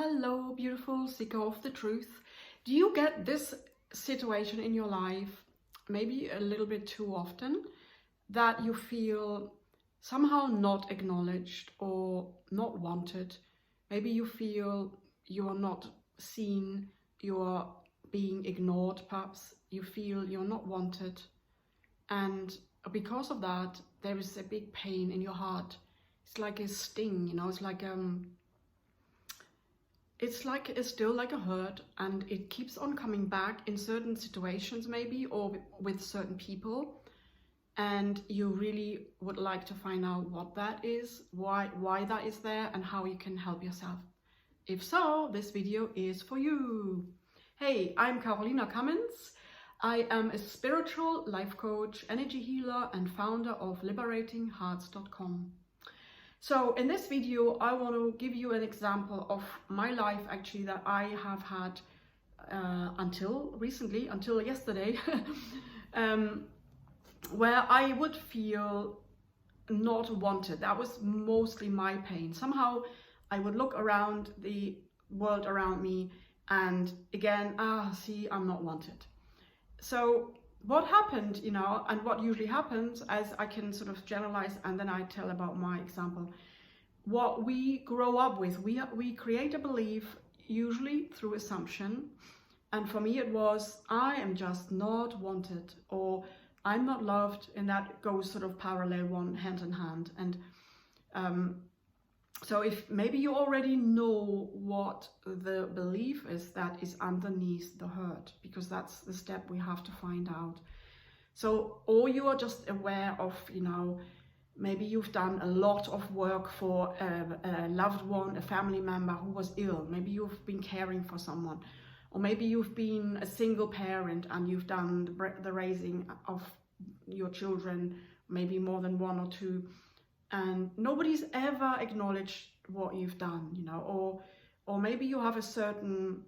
Hello, beautiful seeker of the truth. Do you get this situation in your life, maybe a little bit too often, that you feel somehow not acknowledged or not wanted? Maybe you feel you are not seen, you are being ignored, perhaps you feel you're not wanted. And because of that, there is a big pain in your heart. It's like a sting, it's still like a hurt, and it keeps on coming back in certain situations maybe, or with certain people, and you really would like to find out what that is, why that is there, and how you can help yourself. If so, this video is for you. Hey, I'm Cummins. I am a spiritual life coach, energy healer, and founder of liberatinghearts.com. So in this video, I want to give you an example of my life actually that I have had until yesterday, where I would feel not wanted. That was mostly my pain. Somehow I would look around the world around me and again, see, I'm not wanted. So what happened, and what usually happens, as I can sort of generalize and then I tell about my example, what we grow up with, we create a belief, usually through assumption. And for me it was, I am just not wanted, or I'm not loved, and that goes sort of parallel, one hand in hand. And so if maybe you already know what the belief is that is underneath the hurt, because that's the step we have to find out. So, or you are just aware of, maybe you've done a lot of work for a loved one, a family member who was ill. Maybe you've been caring for someone, or maybe you've been a single parent and you've done the raising of your children, maybe more than one or two. And nobody's ever acknowledged what you've done, or maybe you have a certain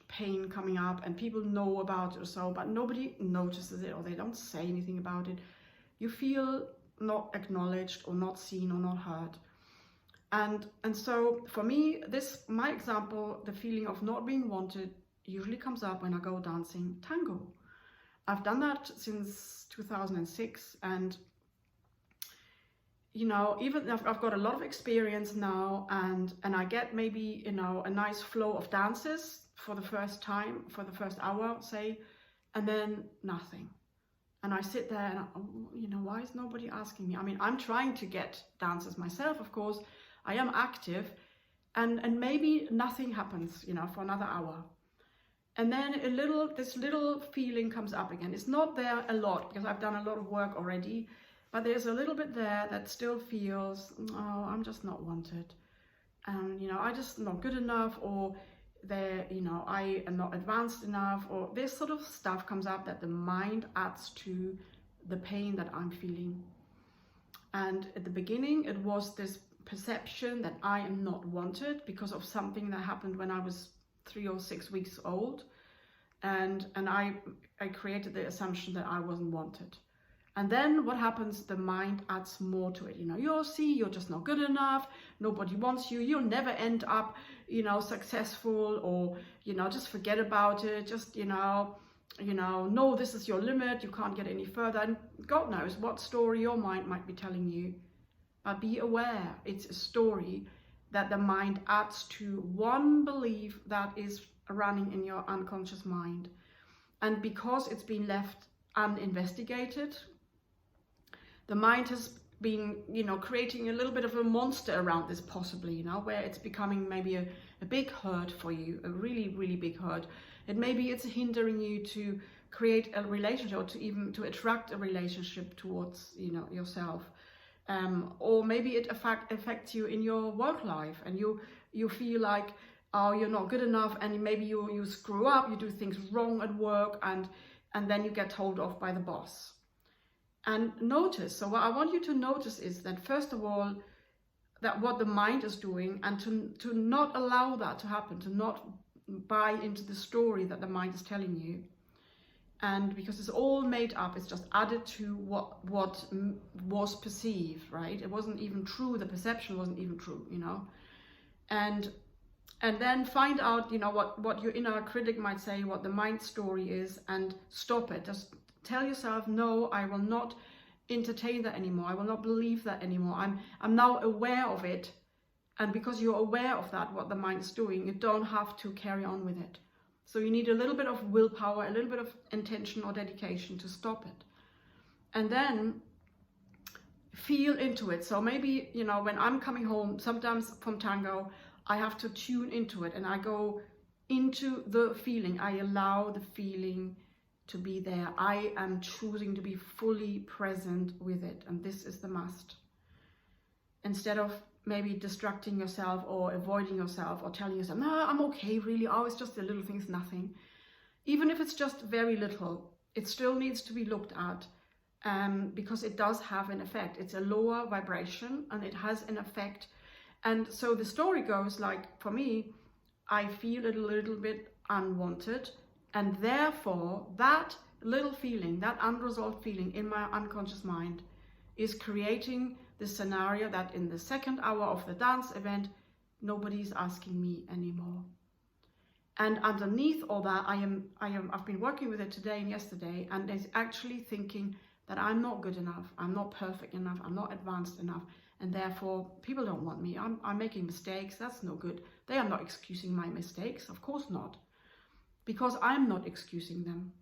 pain coming up and people know about it or so, but nobody notices it, or they don't say anything about it. You feel not acknowledged or not seen or not heard. And so for me, my example, the feeling of not being wanted usually comes up when I go dancing tango. I've done that since 2006, and even I've got a lot of experience now, and I get maybe, a nice flow of dances for the first time, for the first hour, say, and then nothing. And I sit there and, why is nobody asking me? I mean, I'm trying to get dances myself, of course. I am active, and maybe nothing happens, for another hour. And then this little feeling comes up again. It's not there a lot because I've done a lot of work already, but there's a little bit there that still feels, oh, I'm just not wanted. And, I just not good enough, or I am not advanced enough, or this sort of stuff comes up that the mind adds to the pain that I'm feeling. And at the beginning, it was this perception that I am not wanted because of something that happened when I was 3 or 6 weeks old. And I created the assumption that I wasn't wanted. And then what happens? The mind adds more to it. You're just not good enough. Nobody wants you. You'll never end up, successful, or, just forget about it. Just, no, this is your limit. You can't get any further. And God knows what story your mind might be telling you. But be aware, it's a story that the mind adds to one belief that is running in your unconscious mind. And because it's been left uninvestigated, the mind has been, creating a little bit of a monster around this, possibly, where it's becoming maybe a big hurt for you, a really, really big hurt. And maybe it's hindering you to create a relationship, or to attract a relationship towards, yourself. Or maybe it affects you in your work life, and you feel like, oh, you're not good enough, and maybe you screw up, you do things wrong at work, and then you get told off by the boss. And notice, so what I want you to notice is that, first of all, that what the mind is doing, and to not allow that to happen, to not buy into the story that the mind is telling you. And because it's all made up, it's just added to what was perceived, right? It wasn't even true, the perception wasn't even true, And And then find out, you know, what your inner critic might say, what the mind story is, and stop it. Just tell yourself, no, I will not entertain that anymore. I will not believe that anymore. I'm now aware of it. And because you're aware of that, what the mind is doing, you don't have to carry on with it. So you need a little bit of willpower, a little bit of intention or dedication to stop it. And then feel into it. So maybe, you know, when I'm coming home, sometimes from tango, I have to tune into it and I go into the feeling. I allow the feeling to be there. I am choosing to be fully present with it. And this is the must. Instead of maybe distracting yourself or avoiding yourself or telling yourself, no, I'm okay, really. Oh, it's just a little thing, it's nothing. Even if it's just very little, it still needs to be looked at because it does have an effect. It's a lower vibration and it has an effect. And so the story goes like, for me, I feel a little bit unwanted. And therefore, that little feeling, that unresolved feeling in my unconscious mind is creating the scenario that in the second hour of the dance event, nobody's asking me anymore. And underneath all that, I've been working with it today and yesterday, and it's actually thinking that I'm not good enough, I'm not perfect enough, I'm not advanced enough, and therefore people don't want me. I'm making mistakes, that's no good. They are not excusing my mistakes, of course not, because I'm not excusing them.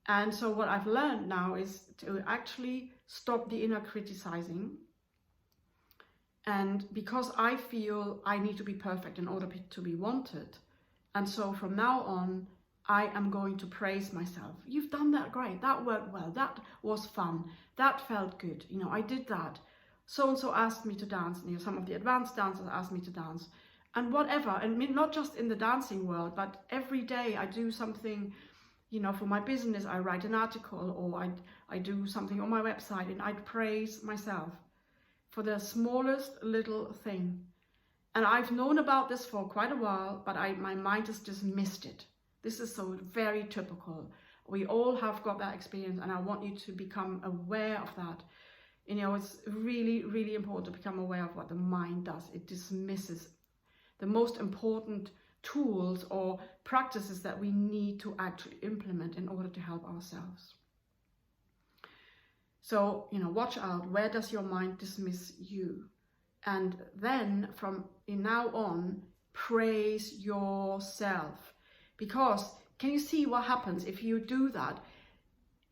And so what I've learned now is to actually stop the inner criticizing. And because I feel I need to be perfect in order to be wanted. And so from now on, I am going to praise myself. You've done that great. That worked well. That was fun. That felt good. You know, I did that. So-and-so asked me to dance. You know, some of the advanced dancers asked me to dance. And whatever. And not just in the dancing world, but every day I do something, you know, for my business. I write an article or I do something on my website and I praise myself for the smallest little thing. And I've known about this for quite a while, but my mind has just missed it. This is so very typical. We all have got that experience, and I want you to become aware of that. You know, it's really, really important to become aware of what the mind does. It dismisses the most important tools or practices that we need to actually implement in order to help ourselves. So, you know, watch out. Where does your mind dismiss you? And then from now on, praise yourself. Because can you see what happens if you do that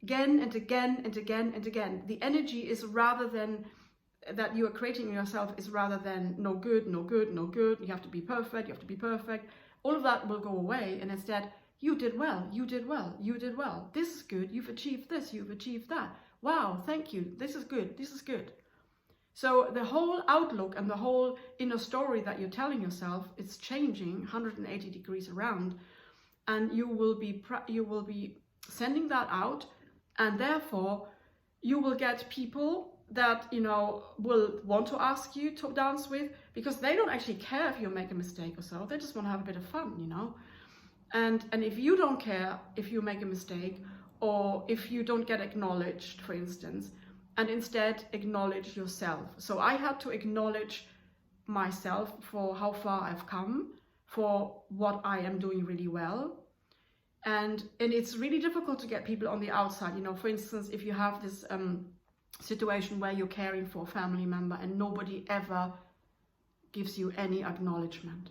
again and again and again and again? The energy is rather than that you are creating in yourself is rather than no good, no good, no good. You have to be perfect. You have to be perfect. All of that will go away. And instead, you did well. You did well. You did well. This is good. You've achieved this. You've achieved that. Wow, thank you. This is good. This is good. So the whole outlook and the whole inner story that you're telling yourself is changing 180 degrees around, and you will be sending that out, and therefore you will get people that, you know, will want to ask you to dance with, because they don't actually care if you make a mistake or so. They just want to have a bit of fun, you know. And if you don't care if you make a mistake, or if you don't get acknowledged, for instance, and instead acknowledge yourself. So I had to acknowledge myself for how far I've come, for what I am doing really well. And it's really difficult to get people on the outside. You know, for instance, if you have this situation where you're caring for a family member and nobody ever gives you any acknowledgement,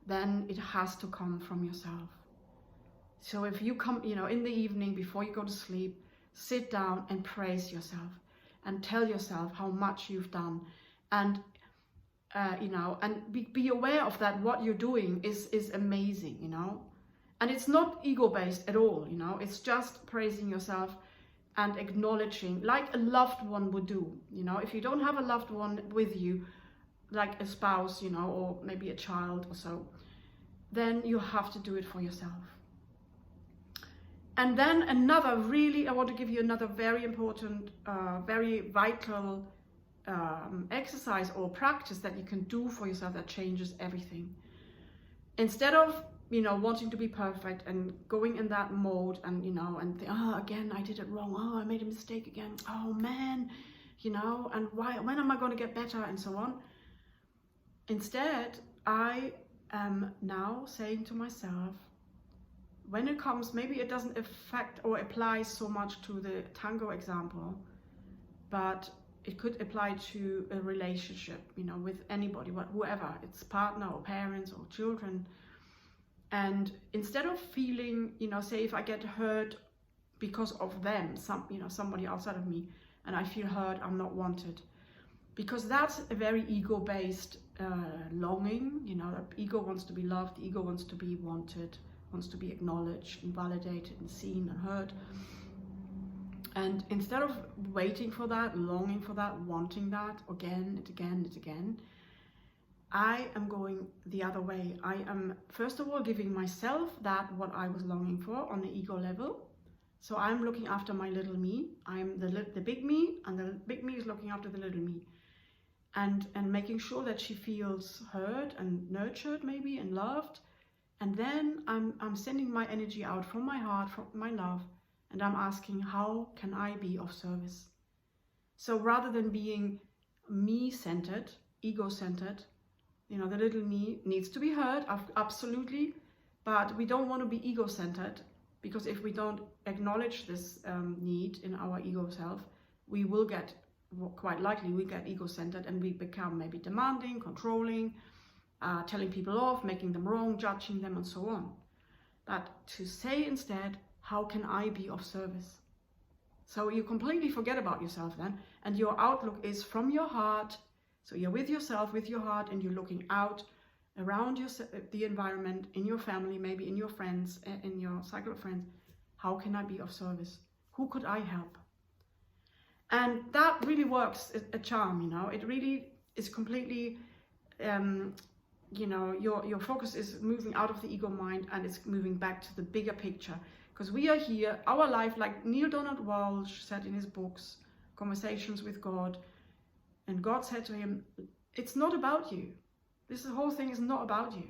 then it has to come from yourself. So if you come, you know, in the evening before you go to sleep, sit down and praise yourself and tell yourself how much you've done, and you know, and be aware of that. What you're doing is amazing, you know, and it's not ego-based at all, you know. It's just praising yourself and acknowledging, like a loved one would do. You know, if you don't have a loved one with you, like a spouse, you know, or maybe a child or so, then you have to do it for yourself. And then another I want to give you another very important, very vital exercise or practice that you can do for yourself that changes everything. Instead of, you know, wanting to be perfect and going in that mode and, you know, and think, oh, again, I did it wrong. Oh, I made a mistake again. Oh man, you know, and when am I going to get better, and so on. Instead, I now saying to myself, when it comes, maybe it doesn't affect or apply so much to the tango example, but it could apply to a relationship, you know, with anybody, whoever, it's partner or parents or children. And instead of feeling, you know, say if I get hurt because of them, somebody outside of me, and I feel hurt, I'm not wanted, because that's a very ego-based longing. You know, the ego wants to be loved, the ego wants to be wanted, wants to be acknowledged and validated and seen and heard. And instead of waiting for that, longing for that, wanting that again and again and again, I am going the other way. I am, first of all, giving myself that what I was longing for on the ego level. So I'm looking after my little me. I'm the big me, and the big me is looking after the little me. And making sure that she feels heard and nurtured, maybe, and loved. And then I'm sending my energy out from my heart, from my love, and I'm asking, how can I be of service? So rather than being me-centered, ego-centered, you know, the little me needs to be heard, absolutely, but we don't want to be ego-centered, because if we don't acknowledge this need in our ego self, we will get, quite likely, we get ego-centered and we become maybe demanding, controlling, telling people off, making them wrong, judging them, and so on. But to say instead, how can I be of service? So you completely forget about yourself then, and your outlook is from your heart. So you're with yourself, with your heart, and you're looking out around the environment, in your family, maybe in your friends, in your cycle of friends. How can I be of service? Who could I help? And that really works, a charm, you know. It really is completely, you know, your focus is moving out of the ego mind, and it's moving back to the bigger picture. Because we are here, our life, like Neil Donald Walsh said in his books, Conversations with God, and God said to him, it's not about you. This whole thing is not about you.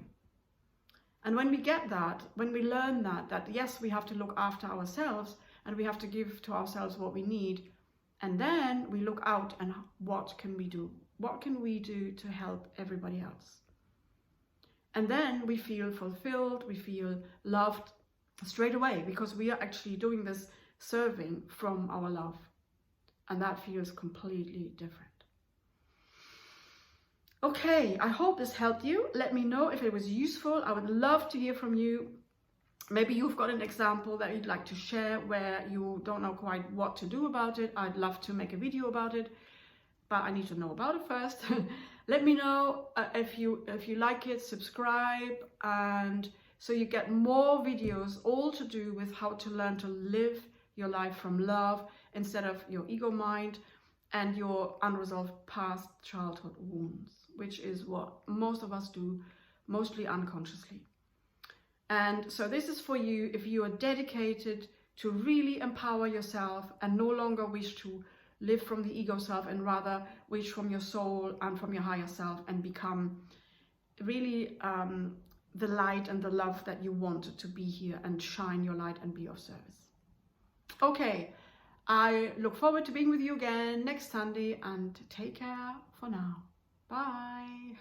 And when we get that, when we learn that yes, we have to look after ourselves, and we have to give to ourselves what we need, and then we look out and what can we do? What can we do to help everybody else? And then we feel fulfilled, we feel loved straight away, because we are actually doing this serving from our love. And that feels completely different. Okay, I hope this helped you. Let me know if it was useful. I would love to hear from you. Maybe you've got an example that you'd like to share where you don't know quite what to do about it. I'd love to make a video about it, but I need to know about it first. Let me know if you like it, subscribe, and so you get more videos all to do with how to learn to live your life from love instead of your ego mind and your unresolved past childhood wounds, which is what most of us do, mostly unconsciously. And so this is for you if you are dedicated to really empower yourself and no longer wish to live from the ego self, and rather wish from your soul and from your higher self and become really the light and the love that you want to be here, and shine your light and be of service. Okay, I look forward to being with you again next Sunday, and take care for now. Bye.